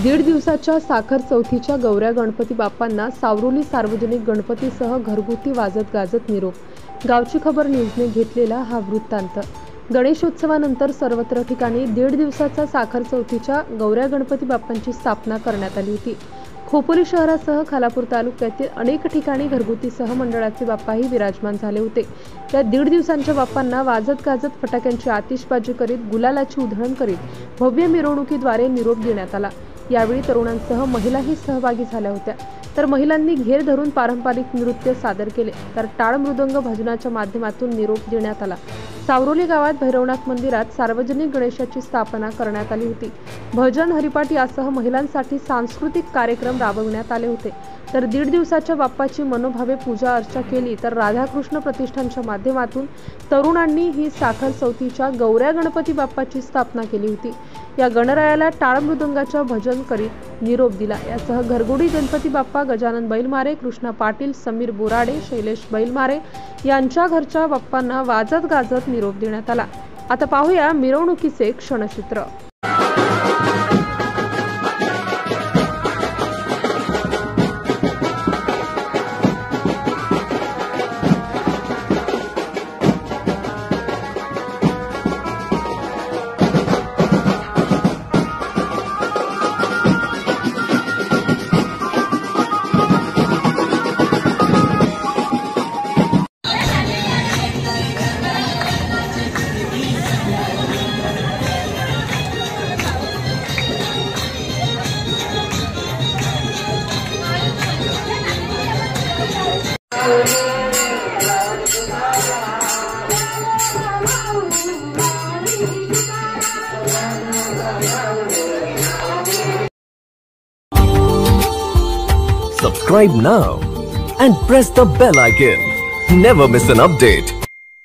दीड दिवसाच्या साखर चौथीच्या गौऱ्या गणपती बाप्पांना सावरोली सार्वजनिक गणपतीसह घरगुती वाजत गाजत निरोप. गावची खबर न्यूजने घेतलेला हा वृत्तांत. गणेशोत्सवानंतर सर्वत्र ठिकाणी दीड दिवसाचा साखर चौथीच्या गौऱ्या गणपती बाप्पांची स्थापना करण्यात आली होती. खोपोली शहरासह खालापूर तालुक्यातील अनेक ठिकाणी घरगुतीसह मंडळाचे बाप्पाही विराजमान झाले होते. या दीड दिवसांच्या बाप्पांना वाजत गाजत फटाक्यांची आतिषबाजी करीत गुलालाची उधळण करीत भव्य मिरवणुकीद्वारे निरोप देण्यात आला. यावेळी तरुणांसह महिलाही सहभागी झाल्या होत्या. तर महिलांनी घेर धरून पारंपरिक नृत्य सादर केले, तर टाळ मृदंग भजनाच्या माध्यमातून निरोप देण्यात आला. सावरोली गावात भैरवनाथ मंदिरात सार्वजनिक गणेशाची स्थापना करण्यात आली होती. भजन, हरिपाठ यासह महिलांसाठी सांस्कृतिक कार्यक्रम राबवण्यात आले होते. तर दीड दिवसाच्या बाप्पाची मनोभावे पूजा अर्चा केली. तर राधाकृष्ण प्रतिष्ठानच्या माध्यमातून तरुणांनी ही साखर चौथीच्या गौऱ्या गणपती बाप्पाची स्थापना केली होती. या गणरायाला टाळ मृदंगाच्या भजन करीत निरोप दिला. यासह घरगुडी गणपती बाप्पा गजानन बैलमारे, कृष्णा पाटील, समीर बोराडे, शैलेश बैलमारे यांच्या घरच्या बाप्पांना वाजत गाजत निरोप देण्यात आला. आता पाहूया मिरवणुकीचे क्षणचित्र. Subscribe now and press the bell icon. Never miss an update.